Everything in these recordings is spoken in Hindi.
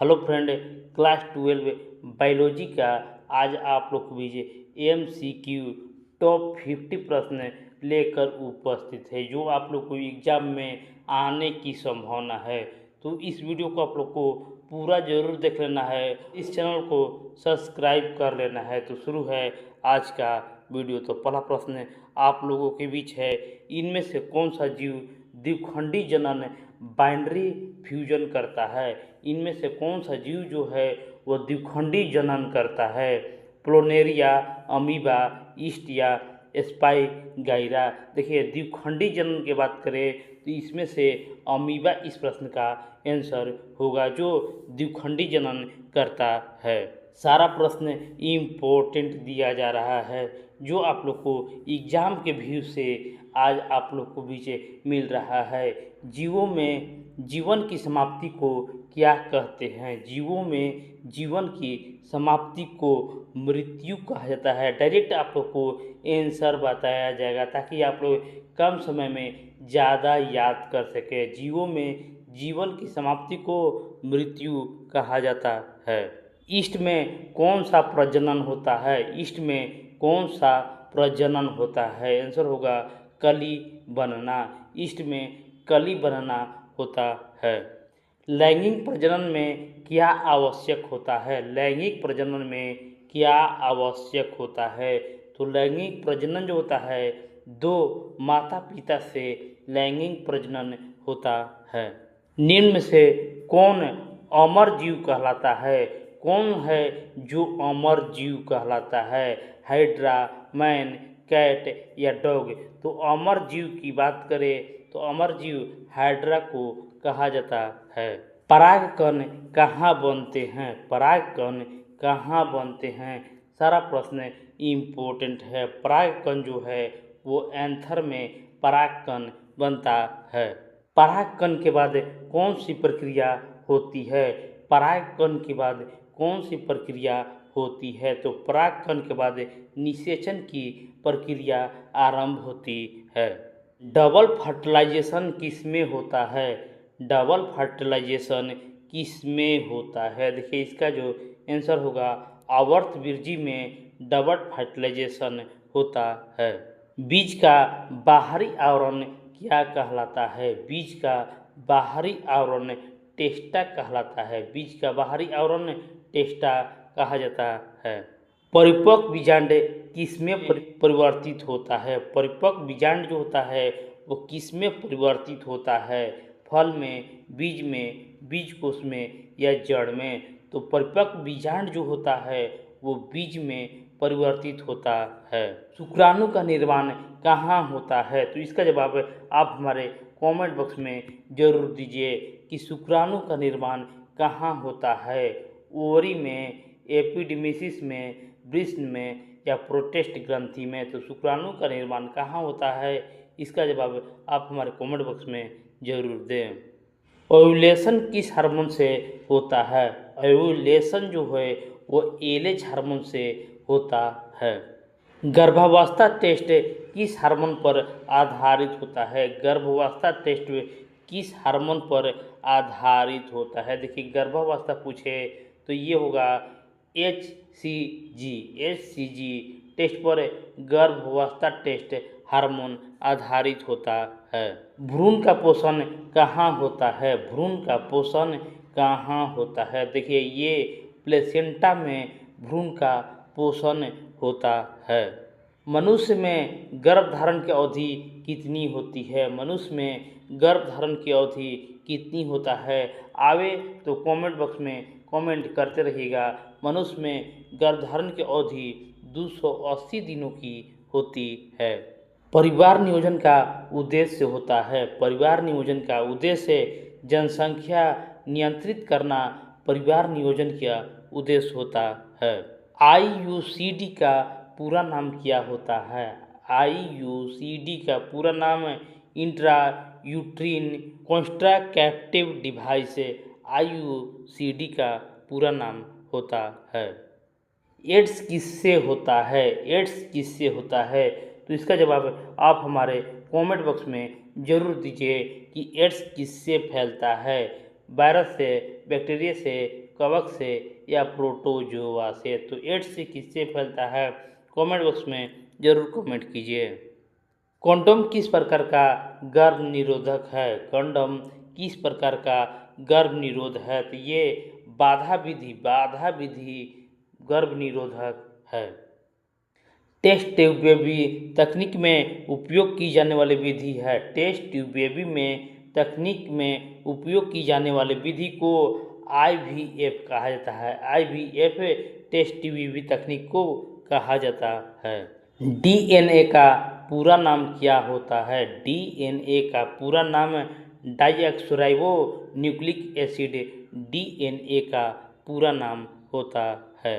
हेलो फ्रेंड, क्लास 12 बायोलॉजी का आज आप लोग को बीच MCQ टॉप 50 प्रश्न लेकर उपस्थित है जो आप लोग को एग्जाम में आने की संभावना है। तो इस वीडियो को आप लोग को पूरा ज़रूर देख लेना है, इस चैनल को सब्सक्राइब कर लेना है। तो शुरू है आज का वीडियो। तो पहला प्रश्न आप लोगों के बीच है, इनमें से कौन सा जीव द्विखंडी जनन बाइनरी फ्यूजन करता है? इनमें से कौन सा जीव जो है वह द्विखंडी जनन करता है? प्लोनेरिया, अमीबा, ईस्ट या स्पाइगाइरा। देखिए, द्विखंडी जनन की बात करें तो इसमें से अमीबा इस प्रश्न का आंसर होगा जो द्विखंडी जनन करता है। सारा प्रश्न इम्पोर्टेंट दिया जा रहा है जो आप लोग को एग्जाम के व्यू से आज आप लोग को बीच मिल रहा है। जीवों में जीवन की समाप्ति को क्या कहते हैं? जीवों में जीवन की समाप्ति को मृत्यु कहा जाता है। डायरेक्ट आप लोग को आंसर बताया जाएगा ताकि आप लोग कम समय में ज़्यादा याद कर सके। जीवों में जीवन की समाप्ति को मृत्यु कहा जाता है। ईस्ट में कौन सा प्रजनन होता है? ईस्ट में कौन सा प्रजनन होता है? आंसर होगा कली बनना। ईस्ट में कली बनना होता है। लैंगिक प्रजनन में क्या आवश्यक होता है? लैंगिक प्रजनन में क्या आवश्यक होता है? तो लैंगिक प्रजनन जो होता है, दो माता पिता से लैंगिक प्रजनन होता है। निम्न में से कौन अमर जीव कहलाता है? कौन है जो अमर जीव कहलाता है? हाइड्रा, मैन, कैट या डॉग। तो अमर जीव की बात करें तो अमर जीव हाइड्रा को कहा जाता है। परागकण कहाँ बनते हैं? परागकण कहाँ बनते हैं? सारा प्रश्न इम्पोर्टेंट है। परागकण जो है वो एंथर में परागकण बनता है। परागकण के बाद कौन सी प्रक्रिया होती है? परागकण के बाद कौन सी प्रक्रिया होती है? तो परागकण के बाद निषेचन की प्रक्रिया आरंभ होती है। डबल फर्टिलाइजेशन किसमें होता है? डबल फर्टिलाइजेशन किसमें होता है? देखिए, इसका जो आंसर होगा आवर्तवीर्जी में डबल फर्टिलाइजेशन होता है। बीज का बाहरी आवरण क्या कहलाता है? बीज का बाहरी आवरण टेस्टा कहलाता है। बीज का बाहरी आवरण टेस्टा कहा जाता है। परिपक्व बीजांड किसमें परिवर्तित होता है? परिपक्व बीजांड जो होता है वो किसमें परिवर्तित होता है? फल में, बीज कोश में या जड़ में। तो परिपक्व बीजांड जो होता है वो बीज में परिवर्तित होता है। शुक्राणु का निर्माण कहाँ होता है? तो इसका जवाब आप हमारे कमेंट बॉक्स में जरूर दीजिए कि शुक्राणु का निर्माण कहाँ होता है। ओवरी में, एपिडीमिसिस में, वृषण में या प्रोटेस्ट ग्रंथि में। तो शुक्राणु का निर्माण कहाँ होता है? इसका जवाब आप हमारे कमेंट बॉक्स में जरूर दें। ओव्यूलेशन किस हार्मोन से होता है? ओव्यूलेशन जो है वो एलएच हार्मोन से होता है। गर्भावस्था टेस्ट किस हार्मोन पर आधारित होता है? गर्भावस्था टेस्ट किस हार्मोन पर आधारित होता है? देखिए, गर्भावस्था पूछे तो ये होगा HCG। HCG टेस्ट पर गर्भावस्था टेस्ट हार्मोन आधारित होता है। भ्रूण का पोषण कहाँ होता है? भ्रूण का पोषण कहाँ होता है? देखिए, ये प्लेसेंटा में भ्रूण का पोषण होता है। मनुष्य में गर्भधारण की अवधि कितनी होती है? मनुष्य में गर्भधारण की अवधि कितनी होता है? आवे तो कमेंट बॉक्स में कमेंट करते रहिएगा। मनुष्य में गर्भधारण की अवधि 280 दिनों की होती है। परिवार नियोजन का उद्देश्य होता है। परिवार नियोजन का उद्देश्य जनसंख्या नियंत्रित करना परिवार नियोजन का उद्देश्य होता है। IUCD का पूरा नाम क्या होता है? IUCD का पूरा नाम intra uterine contraceptive device IUCD का पूरा नाम होता है। एड्स किससे होता है? एड्स किससे होता है? तो इसका जवाब आप हमारे कमेंट बॉक्स में ज़रूर दीजिए कि एड्स किससे फैलता है। वायरस से, बैक्टीरिया से, कवक से या प्रोटोजोआ से। तो एड्स से किससे फैलता है? कमेंट बॉक्स में ज़रूर कमेंट कीजिए। कंडोम किस प्रकार का गर्भ निरोधक है? कंडोम किस प्रकार का गर्भ निरोध है? तो ये बाधा विधि गर्भ निरोधक है। टेस्ट ट्यूब बेबी तकनीक में उपयोग की जाने वाली विधि है। टेस्ट ट्यूब बेबी में तकनीक में उपयोग की जाने वाली विधि को IVF कहा जाता है। IVF टेस्ट ट्यूब बेबी तकनीक को कहा जाता है। DNA का पूरा नाम क्या होता है? DNA का पूरा नाम डाइऑक्सोराइबो न्यूक्लिक एसिड DNA का पूरा नाम होता है।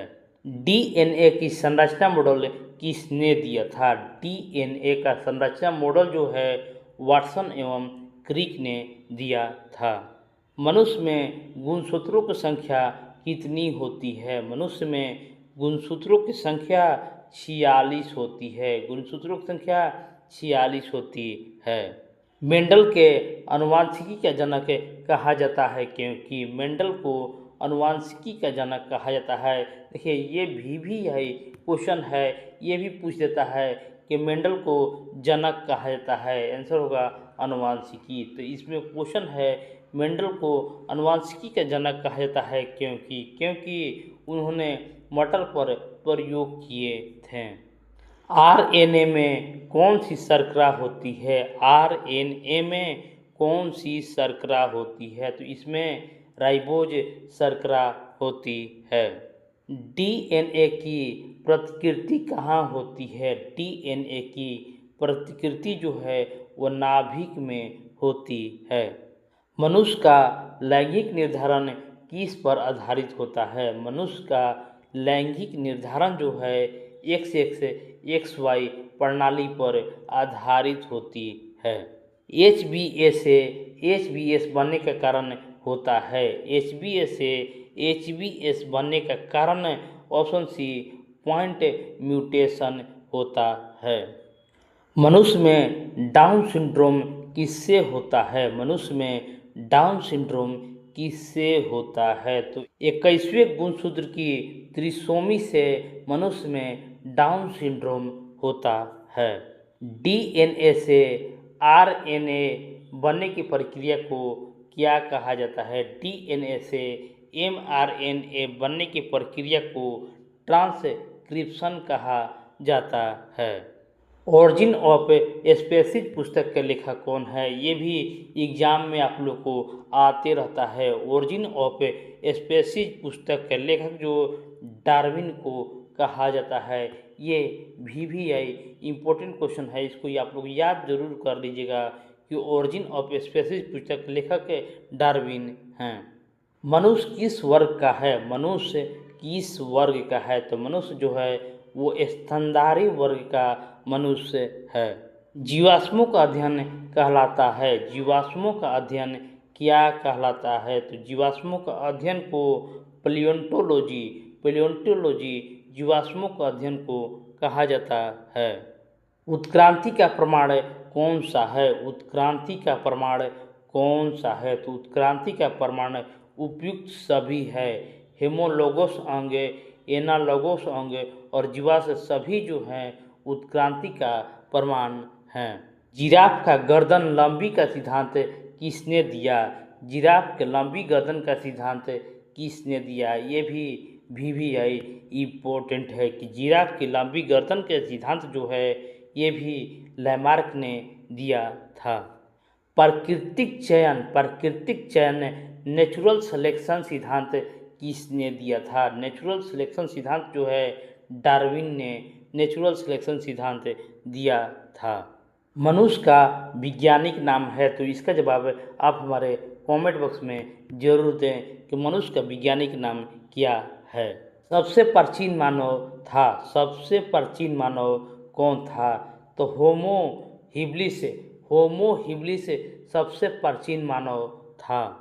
DNA की संरचना मॉडल किसने दिया था? DNA का संरचना मॉडल जो है वाटसन एवं क्रिक ने दिया था। मनुष्य में गुणसूत्रों की संख्या कितनी होती है? मनुष्य में गुणसूत्रों की संख्या 46 होती है। गुणसूत्रों की संख्या 46 होती है। मेंडल के आनुवंशिकी का जनक कहा जाता है क्योंकि मेंडल को आनुवंशिकी का जनक कहा जाता है। देखिए ये भी है क्वेश्चन है, ये भी पूछ देता है कि मेंडल को जनक कहा जाता है। आंसर होगा आनुवंशिकी। तो इसमें क्वेश्चन है मेंडल को आनुवंशिकी का जनक कहा जाता है क्योंकि उन्होंने मटर पर प्रयोग किए थे। RNA में कौन सी शर्करा होती है? RNA में कौन सी शर्करा होती है? तो इसमें राइबोज शर्करा होती है। DNA की प्रतिकृति कहाँ होती है? DNA की प्रतिकृति जो है वो नाभिक में होती है। मनुष्य का लैंगिक निर्धारण किस पर आधारित होता है? मनुष्य का लैंगिक निर्धारण जो है XXXY प्रणाली पर आधारित होती है। HBS बनने का कारण होता है। HBS बनने का कारण ऑप्शन सी पॉइंट म्यूटेशन होता है। मनुष्य में डाउन सिंड्रोम किससे होता है? मनुष्य में डाउन सिंड्रोम किससे होता है? तो 21वें गुणसूत्र की त्रिसोमी से मनुष्य में डाउन सिंड्रोम होता है। DNA से RNA बनने की प्रक्रिया को क्या कहा जाता है? DNA से mRNA बनने की प्रक्रिया को ट्रांसक्रिप्शन कहा जाता है। ओरिजिन ऑफ स्पीशीज पुस्तक के लेखक कौन है? ये भी एग्जाम में आप लोग को आते रहता है। ओरिजिन ऑफ स्पीशीज पुस्तक के लेखक जो डार्विन को कहा जाता है। ये भी इम्पोर्टेंट क्वेश्चन है, इसको आप लोग याद जरूर कर लीजिएगा कि ओरिजिन ऑफ स्पीशीज पुस्तक के लेखक डार्विन हैं। मनुष्य किस वर्ग का है? मनुष्य किस वर्ग का है? तो मनुष्य जो है वो स्तनधारी वर्ग का मनुष्य है। जीवाश्मों का अध्ययन कहलाता है। जीवाश्मों का अध्ययन क्या कहलाता है? तो जीवाश्मों का अध्ययन को पैलियोंटोलॉजी जीवाश्मों का अध्ययन को कहा जाता है। उत्क्रांति का प्रमाण कौन सा है? उत्क्रांति का प्रमाण कौन सा है? तो उत्क्रांति का प्रमाण उपयुक्त सभी है। हेमोलोगस अंग, एनालोगस अंग और जीवाश्म सभी जो हैं उत्क्रांति का प्रमाण हैं। जिराफ का गर्दन लंबी का सिद्धांत किसने दिया? जिराफ के लंबी गर्दन का सिद्धांत किसने दिया? ये भी इम्पोर्टेंट है कि जिराफ की लंबी गर्दन के सिद्धांत जो है ये भी लैमार्क ने दिया था। प्राकृतिक चयन नेचुरल सिलेक्शन सिद्धांत किसने दिया था? नेचुरल सिलेक्शन सिद्धांत जो है डार्विन ने नेचुरल सिलेक्शन सिद्धांत दिया था। मनुष्य का वैज्ञानिक नाम है, तो इसका जवाब आप हमारे कमेंट बॉक्स में जरूर दें कि मनुष्य का वैज्ञानिक नाम क्या है। सबसे प्राचीन मानव कौन था? तो होमो हिब्लिस सबसे प्राचीन मानव था।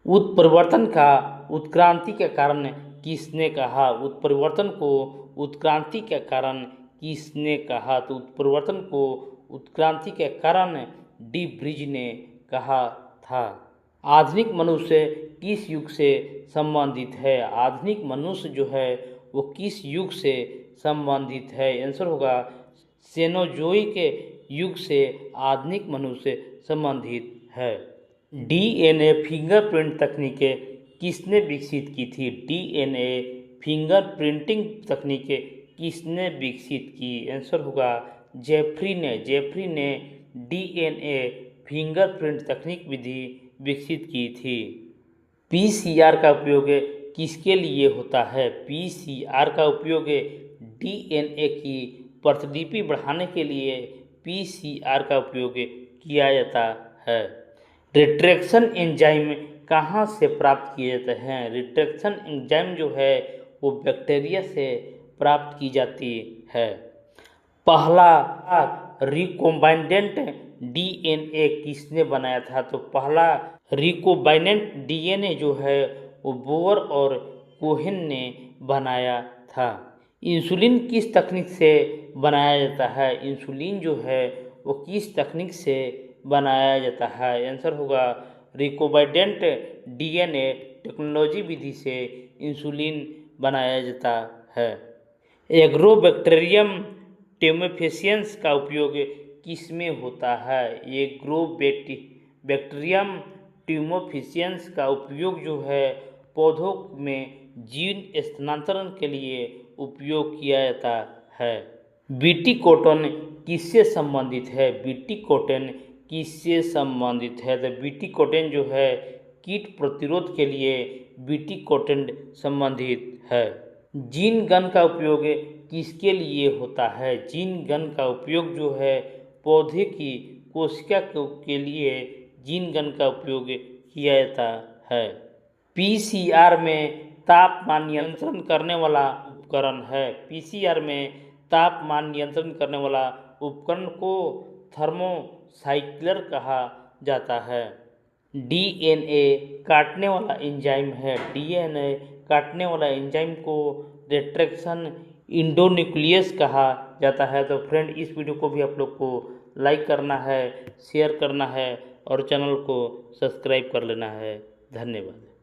उत्परिवर्तन का उत्क्रांति का कारण किसने कहा? उत्परिवर्तन को उत्क्रांति का कारण किसने कहा? तो उत्परिवर्तन को उत्क्रांति के कारण डी ब्रिज ने कहा था। आधुनिक मनुष्य किस युग से संबंधित है? आधुनिक मनुष्य जो है वो किस युग से संबंधित है? आंसर होगा सेनोजोइक युग से आधुनिक मनुष्य संबंधित है। डीएनए फिंगरप्रिंट तकनीकें किसने विकसित की थी? डीएनए फिंगरप्रिंटिंग तकनीकें किसने विकसित की? आंसर होगा जेफरी ने। जेफरी ने डीएनए फिंगरप्रिंट तकनीक विधि विकसित की थी। पीसीआर का उपयोग किसके लिए होता है? पीसीआर का उपयोग डीएनए की प्रतिलिपि बढ़ाने के लिए पीसीआर का उपयोग किया जाता है। रिट्रैक्शन एंजाइम कहाँ से प्राप्त किए जाते हैं? रिट्रैक्शन एंजाइम जो है वो बैक्टीरिया से प्राप्त की जाती है। पहला रिकॉम्बाइनेंट डीएनए किसने बनाया था? तो पहला रिकॉम्बाइनेंट डीएनए जो है वो बोर और कोहेन ने बनाया था। इंसुलिन किस तकनीक से बनाया जाता है? इंसुलिन जो है वो किस तकनीक से बनाया जाता है? आंसर होगा रिकॉम्बाइनेंट डीएनए टेक्नोलॉजी विधि से इंसुलिन बनाया जाता है। एग्रोबैक्टीरियम टेमोफिशियंस का उपयोग किसमें होता है? एग्रोबैक्टीरियम टेमोफिशियंस का उपयोग जो है पौधों में जीन स्थानांतरण के लिए उपयोग किया जाता है। बीटी कॉटन किससे संबंधित है? बीटी कॉटन किससे संबंधित है? तो बीटी कॉटन जो है कीट प्रतिरोध के लिए बीटी कॉटन संबंधित है। जीन गन का उपयोग किसके लिए होता है? जीन गन का उपयोग जो है पौधे की कोशिका के लिए जीन गन का उपयोग किया जाता है। पीसीआर में तापमान नियंत्रण करने वाला उपकरण है। पीसीआर में तापमान नियंत्रण करने वाला उपकरण को थर्मोसाइक्लर कहा जाता है। डीएनए काटने वाला एंजाइम है। डीएनए काटने वाला एंजाइम को रिट्रैक्शन इंडोन्यूक्लियस कहा जाता है। तो फ्रेंड, इस वीडियो को भी आप लोग को लाइक करना है, शेयर करना है और चैनल को सब्सक्राइब कर लेना है। धन्यवाद।